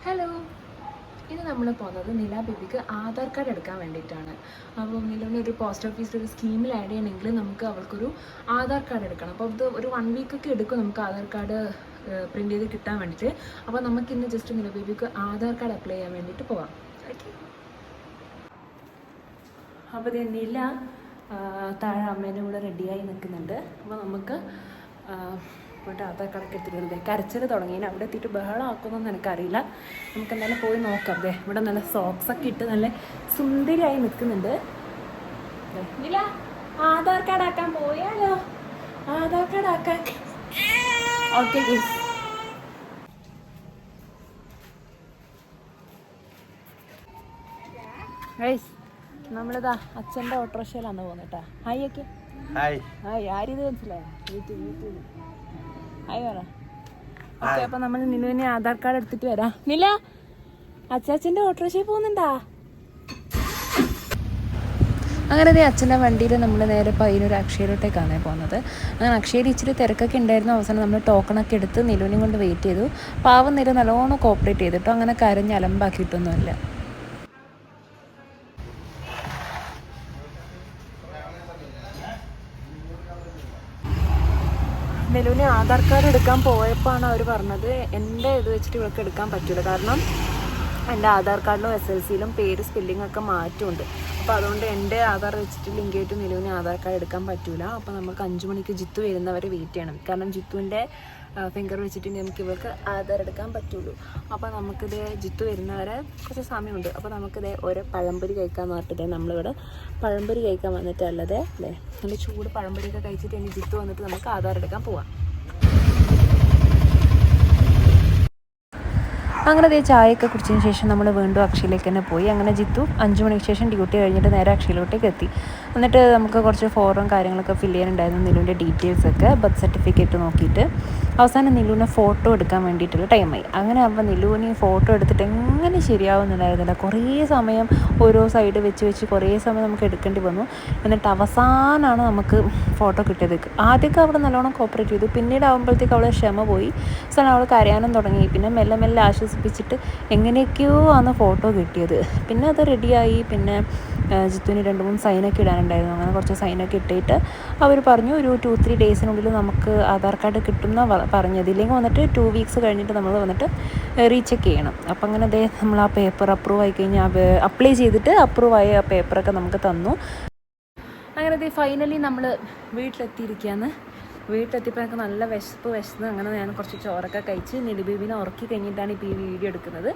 Hello, ഇത് നമ്മൾ പോകുന്നത് നില ബേബിക്ക് ആധാർ കാർഡ് എടുക്കാൻ വേണ്ടിയിട്ടാണ്. അപ്പോൾ നിലവിൽ ഒരു പോസ്റ്റ് ഓഫീസിൽ ഒരു സ്കീമിൽ ആഡ് ചെയ്യണമെങ്കിൽ നമുക്ക് അവൾക്കൊരു ആധാർ കാർഡ് എടുക്കണം. അപ്പോൾ ഇത് ഒരു 1 വീക്കൊക്കെ എടുക്കും നമുക്ക് ആധാർ കാർഡ് പ്രിൻറ്റ് ചെയ്ത് കിട്ടാൻ വേണ്ടിയിട്ട്. അപ്പോൾ നമുക്കിന്ന് ജസ്റ്റ് നില ബേബിക്ക് ആധാർ കാർഡ് അപ്ലൈ ചെയ്യാൻ വേണ്ടിയിട്ട് പോകാം. ഓക്കെ, അപ്പോൾ ഇത് നില താഴെ അമ്മേൻ്റെ കൂടെ റെഡിയായി നിൽക്കുന്നുണ്ട്. അപ്പോൾ നമുക്ക് പോയിട്ട് ആധാർ കാർഡൊക്കെ എടുത്തിട്ട് കരച്ചിൽ തുടങ്ങി. ഇനി അവിടെ എത്തിയിട്ട് ബഹളം ആക്കുന്നൊന്നും എനിക്കറിയില്ല. നമുക്ക് എന്തായാലും പോയി നോക്കാം. അതെ, ഇവിടെ നല്ല സോക്സൊക്കെ ഇട്ട് നല്ല സുന്ദരിയായി നിൽക്കുന്നുണ്ട്. നില, ആധാർ കാർഡ് ആക്കാൻ പോയാലോ? ആധാർ കാർഡ് ആക്കാൻ. ഓക്കെ ഗൈസ്, നമ്മളിതാ അച്ഛൻ്റെ ഓട്ടോറിക്ഷയിലാണ് പോകുന്നത് കേട്ടോ. ഹായ് ഒക്കെ. ഹായ്, ആരിത് മനസ്സിലായോ? യൂട്യൂബ്. ഹായ് പറ. ഓക്കെ, അപ്പം നമ്മൾ നിലുവിനെ ആധാർ കാർഡ് എടുത്തിട്ട് വരാം. നില, അച്ചാച്ചൻ്റെ ഓട്ടോറിക്ഷയിൽ പോകുന്നുണ്ടാ? അങ്ങനെ അച്ഛൻ്റെ വണ്ടിയിൽ നമ്മൾ നേരെ പയ്യന്നൂർ അക്ഷയയിലോട്ടേക്കാണ് പോകുന്നത്. അങ്ങനെ അക്ഷയയിൽ ഇച്ചിരി തിരക്കൊക്കെ ഉണ്ടായിരുന്നു. അവസാനം നമ്മൾ ടോക്കണൊക്കെ എടുത്ത് നിലുവിനെയും കൊണ്ട് വെയിറ്റ് ചെയ്തു. പാവം നില നല്ലോണം കോപ്പറേറ്റ് ചെയ്തിട്ടോ അങ്ങനെ കരഞ്ഞ് അലമ്പാക്കിയിട്ടൊന്നുമില്ല. നിലുവിന് ആധാർ കാർഡ് എടുക്കാൻ പോയപ്പോഴാണ് അവർ പറഞ്ഞത് എൻ്റെ ഇത് വെച്ചിട്ട് ഇവൾക്ക് എടുക്കാൻ പറ്റില്ല. കാരണം എൻ്റെ ആധാർ കാർഡിലും SLCയിലും പേര് സ്പെല്ലിങ്ങൊക്കെ മാറ്റമുണ്ട്. അപ്പോൾ അതുകൊണ്ട് എൻ്റെ ആധാർ വെച്ചിട്ട് ലിങ്ക് ചെയ്തിട്ട് നിലുവിന് ആധാർ കാർഡ് എടുക്കാൻ പറ്റില്ല. അപ്പോൾ നമുക്ക് 5 മണിക്ക് ജിത്തു വരുന്നവരെ വെയിറ്റ് ചെയ്യണം. കാരണം ജിത്തുവിൻ്റെ ഫിംഗർ വെച്ചിട്ട് നമുക്ക് ഇവർക്ക് ആധാർ എടുക്കാൻ പറ്റുള്ളൂ. അപ്പോൾ നമുക്കിത് ജിത്തു വരുന്നവരെ കുറച്ച് സമയമുണ്ട്. അപ്പോൾ നമുക്കിത് ഓരോ പഴംപൊരി കഴിക്കാൻ പറഞ്ഞിട്ട് നമ്മളിവിടെ പഴംപൊരി കഴിക്കാൻ വന്നിട്ടല്ലതേ അല്ലേ, നല്ല ചൂട് പഴംപൊരിയൊക്കെ കഴിച്ചിട്ട് ഇനി ജിത്തു വന്നിട്ട് നമുക്ക് ആധാർ എടുക്കാൻ പോവാം. അങ്ങനെ അതേ ചായയൊക്കെ കുടിച്ചതിന് ശേഷം നമ്മൾ വീണ്ടും അക്ഷയയിലേക്ക് തന്നെ പോയി. അങ്ങനെ ജിത്തു 5 മണിക്ക് ശേഷം ഡ്യൂട്ടി കഴിഞ്ഞിട്ട് നേരെ അക്ഷയയിലോട്ടേക്ക് എത്തി. എന്നിട്ട് നമുക്ക് കുറച്ച് ഫോറും കാര്യങ്ങളൊക്കെ ഫില്ല് ചെയ്യാനുണ്ടായിരുന്നു. നിലുവിൻ്റെ ഡീറ്റെയിൽസൊക്കെ ബർത്ത് സർട്ടിഫിക്കറ്റ് നോക്കിയിട്ട് അവസാനം നിലുവിനെ ഫോട്ടോ എടുക്കാൻ വേണ്ടിയിട്ടുള്ള ടൈമായി. അങ്ങനെ ആകുമ്പോൾ നിലുവിന് ഫോട്ടോ എടുത്തിട്ട് എങ്ങനെ ശരിയാവുന്നുണ്ടായിരുന്നില്ല. കുറേ സമയം ഓരോ സൈഡ് വെച്ച് കുറേ സമയം നമുക്ക് എടുക്കേണ്ടി വന്നു. എന്നിട്ട് അവസാനമാണ് നമുക്ക് ഫോട്ടോ കിട്ടിയത്. ആദ്യമൊക്കെ അവിടെ നല്ലോണം കോപ്പറേറ്റ് ചെയ്തു. പിന്നീട് ആകുമ്പോഴത്തേക്ക് അവളെ ക്ഷമ പോയി. അവസാനം അവൾ കരയാനും തുടങ്ങി. പിന്നെ മെല്ലെ മെല്ലെ ആശ്വസിപ്പിച്ചിട്ട് എങ്ങനെയൊക്കെയോ ആണ് ഫോട്ടോ കിട്ടിയത്. പിന്നെ അത് റെഡിയായി. പിന്നെ ജിത്തുവിന് 2-3 സൈനൊക്കെ ഇടാനുണ്ടായിരുന്നു. അങ്ങനെ കുറച്ച് സൈനൊക്കെ ഇട്ടിട്ട് അവർ പറഞ്ഞു ഒരു 2-3 ഡേയ്സിനുള്ളിൽ നമുക്ക് ആധാർ കാർഡ് കിട്ടുമെന്നാണ് പറഞ്ഞത്. ഇല്ലെങ്കിൽ വന്നിട്ട് 2 വീക്സ് കഴിഞ്ഞിട്ട് നമ്മൾ വന്നിട്ട് റീചെക്ക് ചെയ്യണം. അപ്പം അങ്ങനെ അതേ നമ്മൾ ആ പേപ്പർ അപ്രൂവ് ആയി കഴിഞ്ഞാൽ അപ്ലൈ ചെയ്തിട്ട് അപ്രൂവ് ആയ ആ പേപ്പറൊക്കെ നമുക്ക് തന്നു. അങ്ങനെ അതേ ഫൈനലി നമ്മൾ വീട്ടിലെത്തിയിരിക്കുകയാണ്. വീട്ടിലെത്തിയപ്പോൾ എനിക്ക് നല്ല വിശന്ന്. അങ്ങനെ ഞാൻ കുറച്ച് ചോറൊക്കെ കഴിച്ച് നിലുബേബിനെ ഉറക്കി കഴിഞ്ഞിട്ടാണ് ഇപ്പോൾ ഈ വീഡിയോ എടുക്കുന്നത്.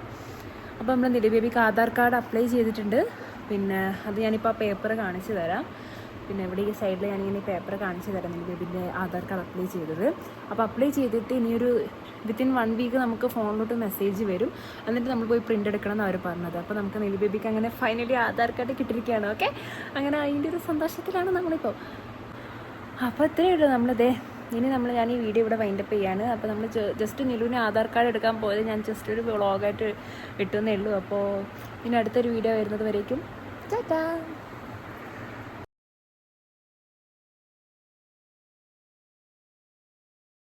അപ്പോൾ നമ്മൾ നിലുബേബിക്ക് ആധാർ കാർഡ് അപ്ലൈ ചെയ്തിട്ടുണ്ട്. പിന്നെ അത് ഞാനിപ്പോൾ ആ പേപ്പർ കാണിച്ചു തരാം. പിന്നെ ഇവിടെ ഈ സൈഡിൽ ഞാനിങ്ങനെ പേപ്പർ കാണിച്ചു തരാം നിലുബേബിൻ്റെ ആധാർ കാർഡ് അപ്ലൈ ചെയ്തത്. അപ്പോൾ അപ്ലൈ ചെയ്തിട്ട് ഇനിയൊരു വിത്തിൻ 1 വീക്ക് നമുക്ക് ഫോണിലോട്ട് മെസ്സേജ് വരും. എന്നിട്ട് നമ്മൾ പോയി പ്രിൻ്റ് എടുക്കണം എന്നാണ് അവർ പറഞ്ഞത്. അപ്പോൾ നമുക്ക് നിലുബേബിക്ക് അങ്ങനെ ഫൈനലി ആധാർ കാർഡ് കിട്ടിയിരിക്കുകയാണ്. ഓക്കെ, അങ്ങനെ അതിൻ്റെ ഒരു സന്തോഷത്തിലാണ് നമ്മളിപ്പോൾ. അപ്പോൾ ഇത്രയേ ഉള്ളൂ. ഞാൻ ഈ വീഡിയോ ഇവിടെ വൈൻഡപ്പ് ചെയ്യാണ്. അപ്പോൾ നമ്മൾ ജസ്റ്റ് നിലുവിന് ആധാർ കാർഡ് എടുക്കാൻ പോയത് ഞാൻ ജസ്റ്റ് ഒരു വ്ളോഗായിട്ട് ഇട്ടുന്നേ ഉള്ളൂ. അപ്പോൾ ഇനി അടുത്തൊരു വീഡിയോ വരുന്നത് വരേക്കും ടാറ്റാ.